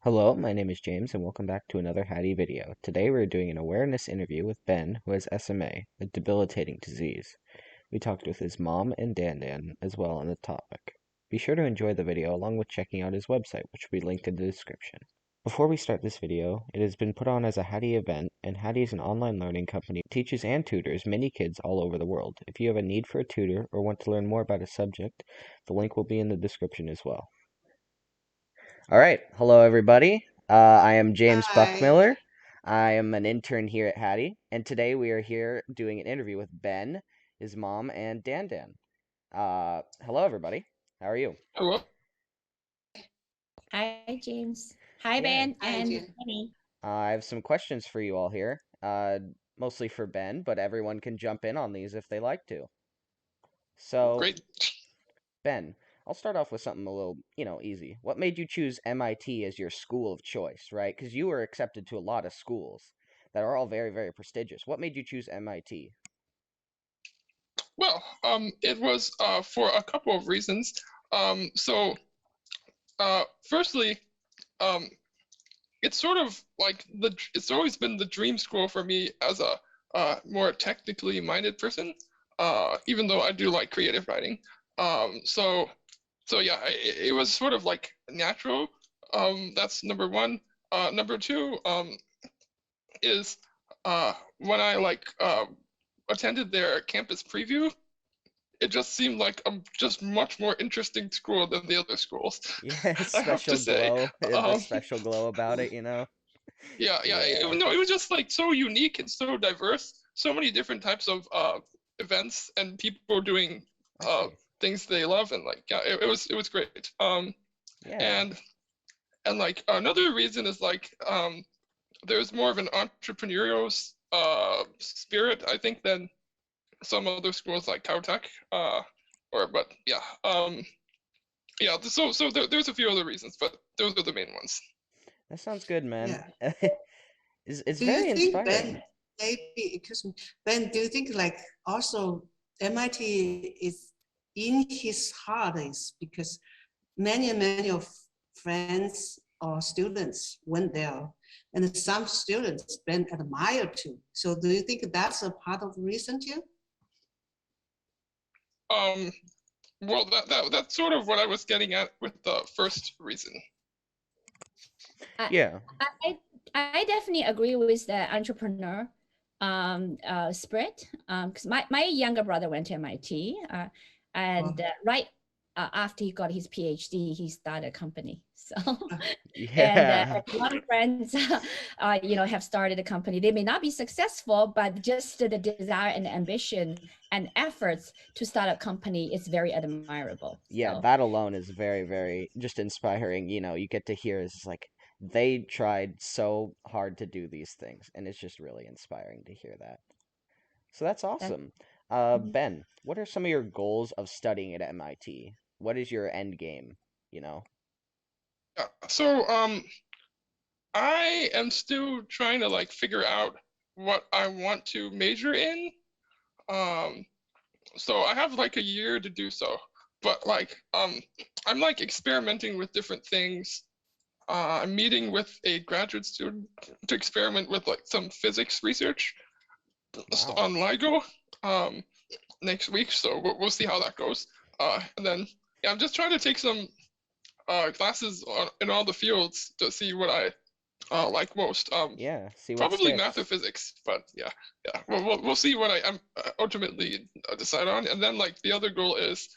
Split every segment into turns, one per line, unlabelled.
Hello, my name is James, and welcome back to another Haddee video. Today we're doing an awareness interview with Ben, who has SMA, a debilitating disease. We talked with his mom and Dan as well on the topic. Be sure to enjoy the video along with checking out his website, which will be linked in the description. Before we start this video, it has been put on as a Haddee event, and Haddee is an online learning company that teaches and tutors many kids all over the world. If you have a need for a tutor or want to learn more about a subject, the link will be in the description as well. All right. Hello, everybody. I am James
Hi.
Buckmiller. I am an intern here at Haddie, and today we are here doing an interview with Ben, his mom, and Dan. Hello, everybody. How are you?
Hello.
Hi, James. Hi,
Yeah,
Ben
Hi,
and
Jim.
Penny.
I have some questions for you all here. Mostly for Ben, but everyone can jump in on these if they like to. So,
Great.
Ben, I'll start off with something a little, easy. What made you choose MIT as your school of choice, right? Because you were accepted to a lot of schools that are all very, very prestigious. What made you choose MIT?
Well, it was for a couple of reasons. So, firstly, um, it's sort of like it's always been the dream school for me as a more technically minded person. Even though I do like creative writing. So, yeah, it was sort of like natural. That's number one. Number two, is when I attended their campus preview, it just seemed like a just much more interesting school than the other schools.
Yeah,
I have to
special
say.
glow. The
Um,
special glow about it, you know?
yeah,
Yeah.
no, it was just like so unique and so diverse. So many different types of events and people doing
I
uh
see.
things they love and like yeah, it was great.
Yeah.
And like another reason is like there's more of an entrepreneurial spirit, I think, than some other schools like CalTech. Or but yeah, yeah. There's a few other reasons, but those are the main ones.
That sounds good, man.
Yeah.
It's
Do you
very
think
inspiring.
Ben, maybe, excuse me, Ben, do you think like also MIT is in his heart is because many of friends or students went there and some students Ben admire too. So do you think that's a part of the reason too?
Yeah.
Um, well, that's sort of what I was getting at with the first reason.
I,
Yeah.
I definitely agree with the entrepreneur spirit. Because my younger brother went to MIT, and
Well,
right after he got his PhD, he started a company. So, and
Yeah.
a lot of friends, have started a company. They may not be successful, but just the desire and ambition and efforts to start a company is very admirable.
Yeah,
So,
that alone is very, very just inspiring. You get to hear is like they tried so hard to do these things, and it's just really inspiring to hear that. So that's
that.
awesome.
Mhm.
Ben, what are some of your goals of studying at MIT? What is your end game, you know?
yeah. So I am still trying to like figure out what I want to major in. Um, so I have like a year to do so, but like I'm like experimenting with different things. I'm meeting with a graduate student to experiment with like some physics research
Wow.
on LIGO um, next week. So we'll see how that goes. And then yeah, I'm just trying to take some classes in all the fields to see what I like most.
Yeah, see what
Probably math or
sticks.
physics, but yeah. We'll see what I am ultimately decide on, and then like the other goal is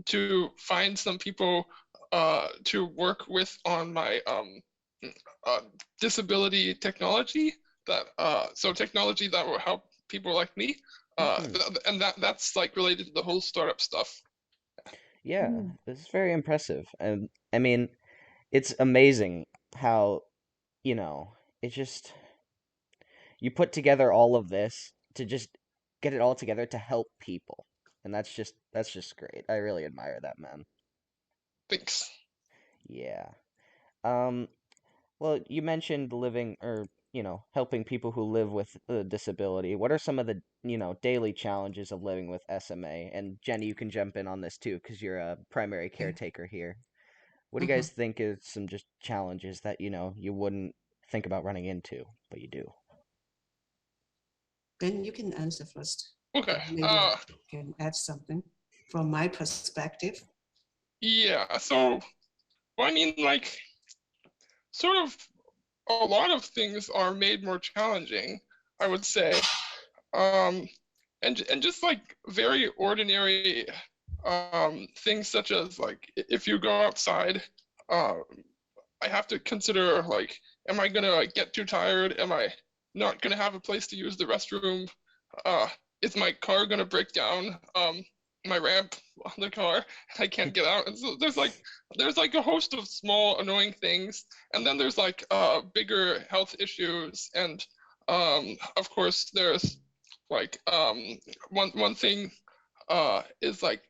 to find some people to work with on my uh, disability technology so technology that will help people like me,
Hmm.
and that's like related to the whole startup stuff.
Yeah,
Mm.
it's very impressive. And I mean, it's amazing how, you know, it just you put together all of this to just get it all together to help people. And that's just great. I really admire that, man.
Thanks.
Yeah. Um, well, you mentioned living or, helping people who live with a disability. What are some of the, daily challenges of living with SMA? And Jenny, you can jump in on this too, because you're a primary
Yeah.
caretaker here. What do you guys think is some just challenges that, you wouldn't think about running into, but you do?
Ben, you can answer first.
Okay.
Maybe I can add something from my perspective.
Yeah. So, well, I mean, like, sort of a lot of things are made more challenging, I would say. And just like very ordinary things such as like if you go outside, I have to consider like, am I gonna like, get too tired? Am I not gonna have a place to use the restroom? Is my car gonna break down? My ramp on the car, and I can't get out. And so there's like a host of small annoying things, and then there's like bigger health issues, and of course there's like one thing is like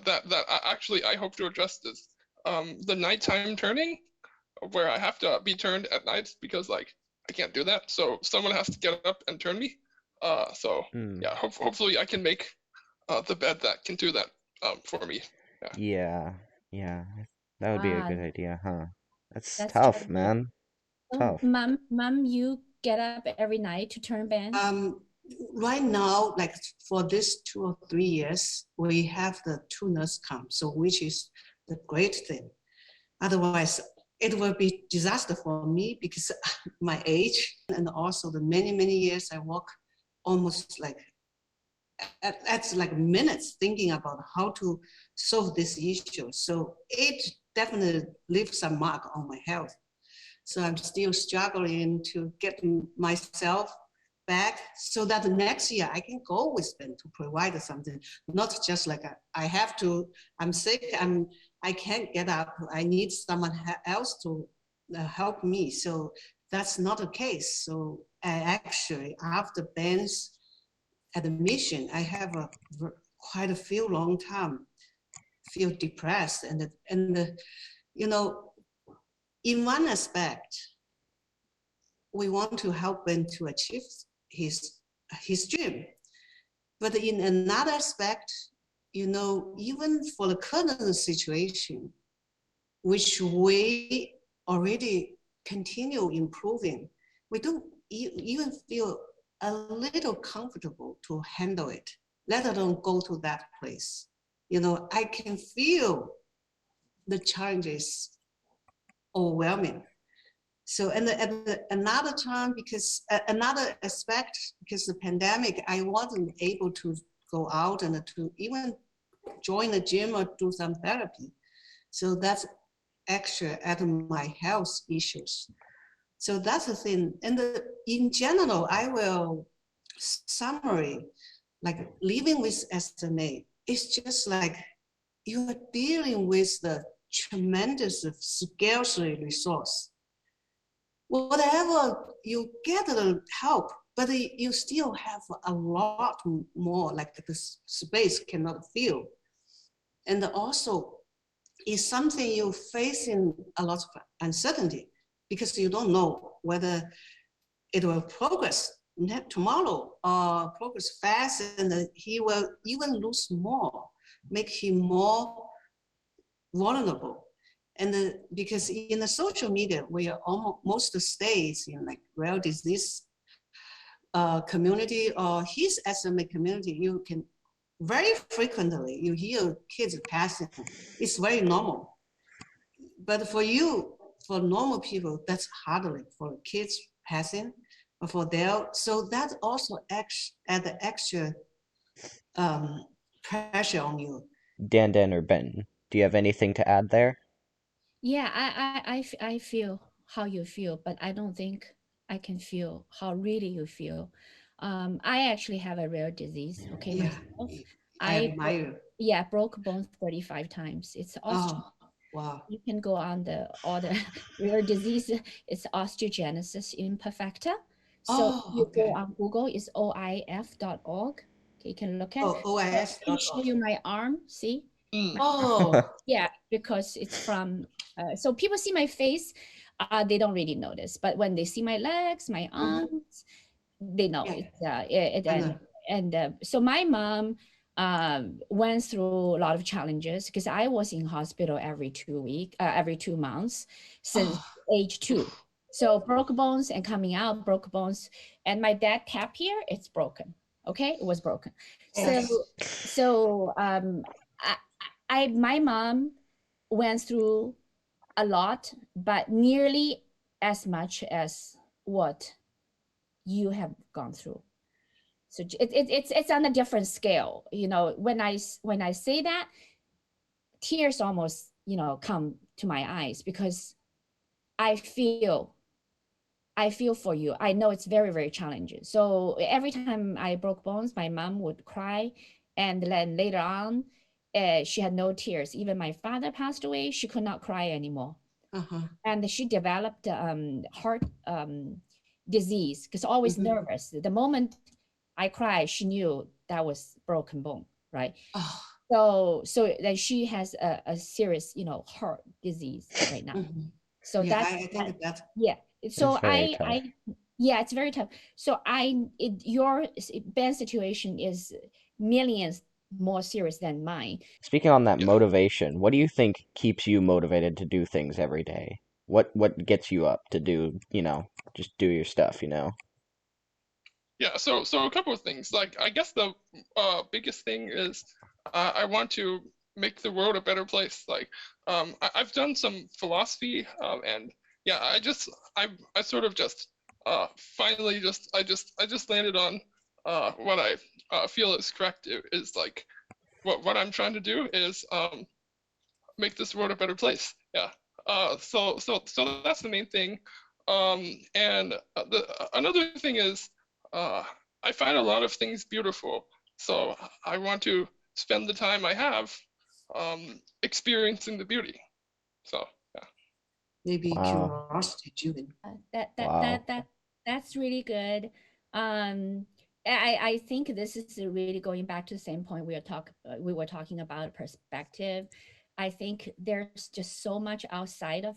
that actually I hope to address this the nighttime turning, where I have to be turned at night because like I can't do that, so someone has to get up and turn me. So yeah, hopefully I can make the bed that can do that for me.
Yeah, that would be a good idea, huh? That's tough,
terrible.
man. Tough.
Mom, you get up every night to turn Ben?
Right now, like for this 2 or 3 years, we have the 2 nurse come, so which is the great thing. Otherwise, it will be disaster for me because my age and also the many years I work almost like that's like minutes thinking about how to solve this issue. So it definitely leaves some mark on my health. So I'm still struggling to get myself back so that next year I can go with them to provide something, not just like I'm sick, I can't get up, I need someone else to help me. So that's not the case. So I actually, after Ben's admission, I have quite a few long time feel depressed and you know, in one aspect, we want to help Ben to achieve his dream, but in another aspect, you know, even for the current situation, which we already continue improving, we don't even feel a little comfortable to handle it, let alone go to that place. You know, I can feel the challenges overwhelming. So, and at another time, because another aspect, because the pandemic, I wasn't able to go out and to even join the gym or do some therapy. So that's extra add my health issues. So that's the thing. And in general, I will summary, like living with SMA, it's just like you're dealing with the tremendous scarcity resource. Whatever you get the help, but you still have a lot more, like the space cannot fill. And also, it's something you face in a lot of uncertainty because you don't know whether it will progress tomorrow or progress fast, and he will even lose more, make him more vulnerable. And because in the social media, we are most stays in like rare disease community or his SMA community, you can very frequently you hear kids passing. It's very normal. But for you, for normal people, that's hardly for kids passing, but for their, so that also add the extra pressure on you.
Dan or Ben, do you have anything to add there?
Yeah, I feel how you feel, but I don't think I can feel how really you feel. I actually have a rare disease, okay,
Yeah,
myself.
I admire.
Yeah, broke bones 35 times. It's
Oh, wow.
You can go on all the rare disease. It's osteogenesis imperfecta. So you go on Google, it's oif.org. Okay, you can look at.
OIS.
Let me show you my arm. See? Yeah, because it's from. So people see my face, they don't really notice, but when they see my legs, my arms, they know. It's and so my mom went through a lot of challenges because I was in hospital every 2 months since age 2. So broke bones and coming out, broke bones. And my dad tap here, it's broken. Okay, it was broken.
Yes.
So my mom went through a lot, but nearly as much as what you have gone through. So it's on a different scale. You know, when I say that, tears almost, you know, come to my eyes because I feel for you. I know it's very, very challenging. So every time I broke bones, my mom would cry. And then later on, she had no tears. Even my father passed away, she could not cry anymore. And she developed heart disease because always nervous. The moment I cried, she knew that was broken bone, right? So then she has a serious, you know, heart disease right now. So
yeah,
that's
I think that
yeah. So
It's very tough.
yeah, it's very tough. So your Ben's situation is millions more serious than mine.
Speaking on that motivation, what do you think keeps you motivated to do things every day? What gets you up to do, you know, just do your stuff, you know?
Yeah, so a couple of things. Like, I guess the biggest thing is I want to make the world a better place. Like, I've done some philosophy, and yeah, I sort of just finally I just landed on what I feel is correct. Is like what I'm trying to do is make this world a better place. Yeah. So that's the main thing. And another thing is, uh, I find a lot of things beautiful. So I want to spend the time I have experiencing the beauty. So yeah.
maybe
Wow.
curiosity driven.
Wow.
That's really good. I think this is really going back to the same point we were talking about perspective. I think there's just so much outside of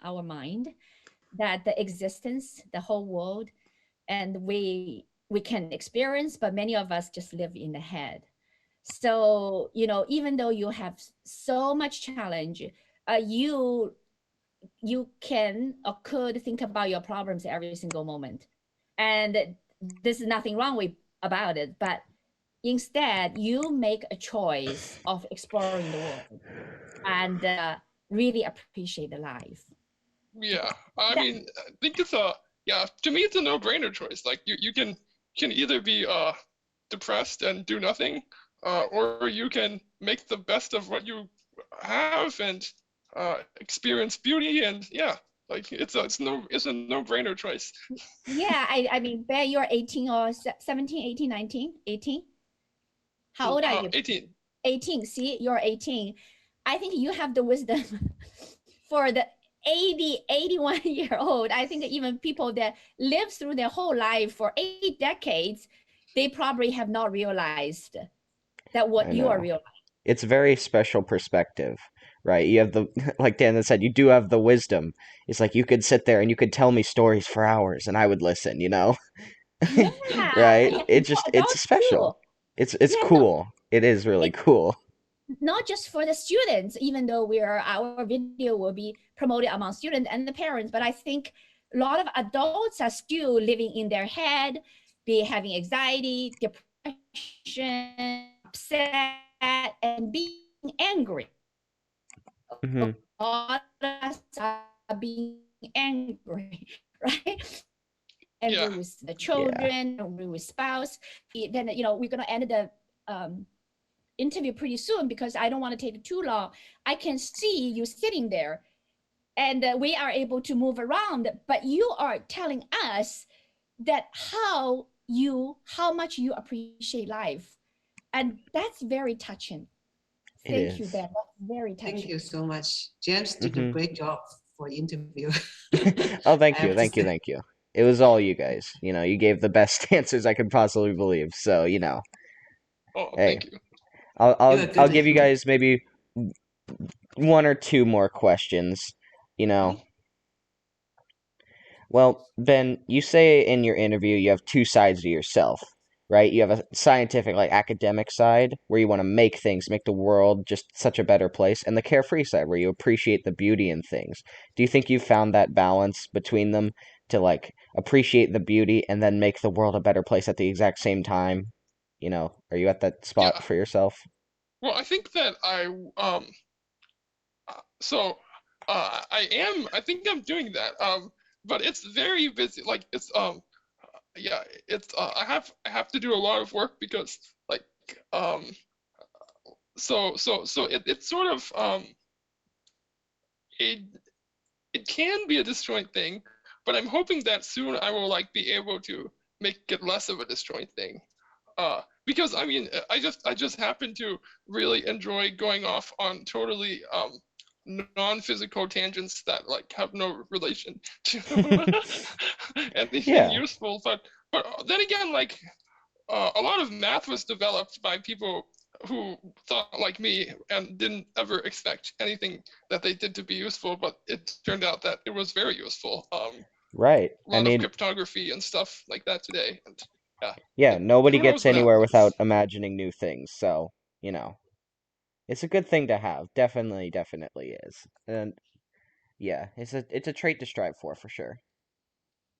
our mind that the existence, the whole world, and we can experience, but many of us just live in the head. So, you know, even though you have so much challenge, you can or could think about your problems every single moment, and there's nothing wrong with about it. But instead, you make a choice of exploring the world and really appreciate the life.
Yeah. I
That
mean, I think it's a yeah. To me, it's a no-brainer choice. Like you can either be depressed and do nothing, or you can make the best of what you have and experience beauty. And yeah, like it's a no-brainer choice.
yeah, I mean, Bear, you're 18 or 17, 18, 19, 18. How old are you?
18.
18. See, you're 18. I think you have the wisdom for the 81-year-old. I think even people that live through their whole life for 8 decades, they probably have not realized that what
I
you are
know.
realizing.
It's very special perspective, right? You have the, like Dan said, you do have the wisdom. It's like you could sit there and you could tell me stories for hours and I would listen, you know?
Yeah,
Right?
yeah,
It just, it's
that's
special.
cool.
It's
Yeah, no,
cool. It is really
it,
cool.
not just for the students, even though our video will be promoted among students and the parents, but I think a lot of adults are still living in their head, be having anxiety, depression, upset, and being angry.
Hmm.
A lot of us are being angry, right?
Yeah.
Angry with the
Yeah.
children, angry with spouse. Then, you know, we're gonna end the interview pretty soon because I don't want to take it too long. I can see you sitting there and we are able to move around, but you are telling us that how much you appreciate life. And that's very touching.
It
Thank you,
is.
Ben. That's very
Thank
touching.
you so much. James did a
Hmm.
great job for interview.
Oh,
I
thank you,
have to
thank you,
say.
thank you. It was all you guys. You know, you gave the best answers I could possibly believe. So, you know,
Oh,
hey,
thank you.
You're a
I'll
good
give you
interview.
guys maybe one or two more questions. You know, well, Ben, you say in your interview you have two sides to yourself. right? You have a scientific, like academic side where you want to make things, make the world just such a better place, and the carefree side where you appreciate the beauty in things. Do you think you've found that balance between them to like appreciate the beauty and then make the world a better place at the exact same time? Are you at that spot
Yeah.
for yourself?
Well, I think that so I think I'm doing that. But it's very busy. Like it's yeah, it's I have to do a lot of work because like um so it's sort of it it can be a disjoint thing, but I'm hoping that soon I will like be able to make it less of a disjoint thing. Because I mean, I just happen to really enjoy going off on totally non-physical tangents that like have no relation to anything
Yeah.
useful. But then again, like a lot of math was developed by people who thought like me and didn't ever expect anything that they did to be useful, but it turned out that it was very useful.
Right.
A
I
lot of
mean,
cryptography and stuff like that today, and yeah,
yeah, nobody
who knows
gets
what
anywhere
happens.
without imagining new things, so, you know, it's a good thing to have. Definitely, definitely is. And yeah, it's a trait to strive for sure.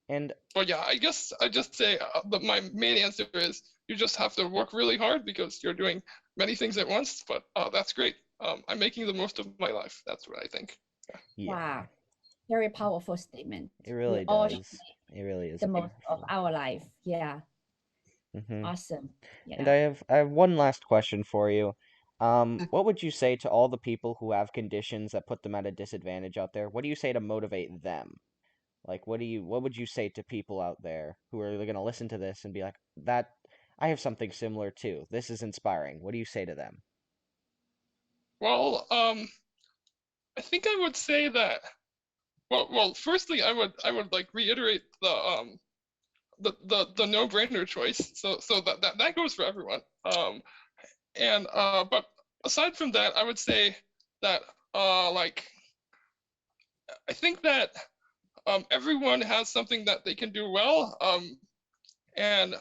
And
But yeah, I guess I just say my main answer is you just have to work really hard because you're doing many things at once. But that's great. I'm making the most of my life. That's what I think.
yeah,
Wow. Very powerful statement.
it
We
really
all should
does. It really is
the most of
powerful.
our life. Yeah.
Hmm.
Awesome.
And
Yeah.
I have one last question for you. What would you say to all the people who have conditions that put them at a disadvantage out there? What do you say to motivate them? Like, what would you say to people out there who are going to listen to this and be like, that I have something similar too. This is inspiring. What do you say to them?
Well, I think I would say that. Well, firstly, I would like reiterate the no-brainer choice. So that goes for everyone. And but aside from that, I would say that like I think that everyone has something that they can do well. And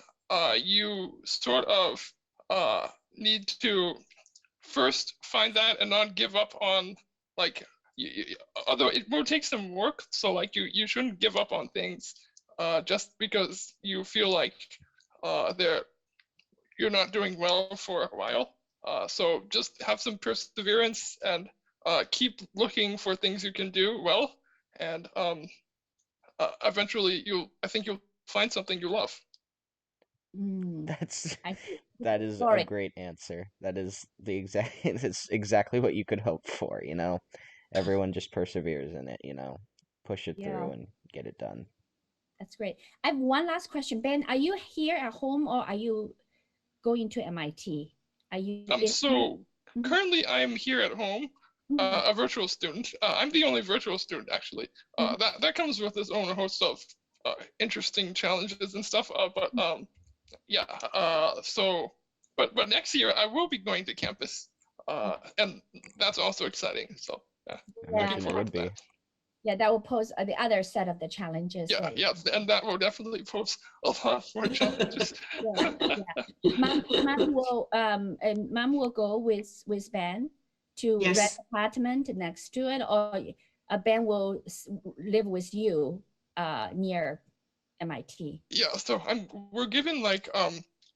you sort of need to first find that and not give up on like although it will take some work, so like you shouldn't give up on things just because you feel like they're you're not doing well for a while. So just have some perseverance and keep looking for things you can do well, and eventually I think you'll find something you love.
Mm,
That's
I see.
that is a
Sorry.
great answer. That is the exact it's exactly what you could hope for. Everyone just perseveres in it, push it
Yeah,
through and get it done.
that's great. I have one last question. Ben, are you here at home or are you going to MIT? Are you in?
So
Mhm,
currently I'm here at home,
mhm,
a virtual student. I'm the only virtual student actually.
mhm,
That comes with its own host of interesting challenges and stuff. But yeah. But next year I will be going to campus,
mhm.
and that's also exciting. So yeah,
I
looking
Yeah,
imagine it
forward
would
to that.
be.
yeah, that will pose the other set of the challenges,
Yeah,
right?
yeah, and that will definitely pose a lot more challenges.
Yeah, yeah. Mom will go with Ben to rent
Yes.
apartment next to it, or Ben will live with you near MIT.
Yeah, so we're given like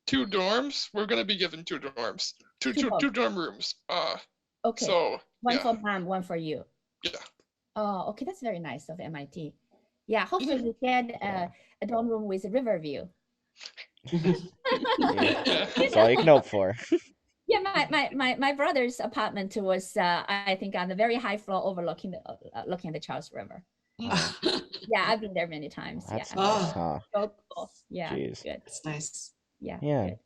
two dorms. We're gonna be given two dorms,
Super.
two dorm rooms.
Okay.
So
One
yeah,
for mom, one for you.
yeah.
Oh, okay. That's very nice of MIT. Yeah, hopefully
Mhm.
you get
Yeah.
a dorm room with a river view.
Yeah.
Yeah.
That's all you can hope for.
Yeah, my brother's apartment was I think on the very high floor overlooking looking at the Charles River.
Oh,
Yeah, I've been there many times. Yeah,
that's
so
nice,
Oh,
huh?
so cool. Yeah,
Jeez.
good.
that's nice.
Yeah,
Yeah.
good.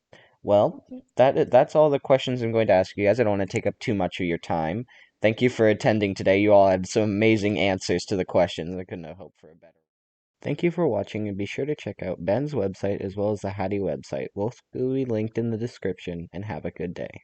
Well,
Okay.
that's all the questions I'm going to ask you guys. I don't want to take up too much of your time. Thank you for attending today. You all had some amazing answers to the questions. I couldn't have hoped for a better. Thank you for watching, and be sure to check out Ben's website as well as the Haddee website. Both will be linked in the description, and have a good day.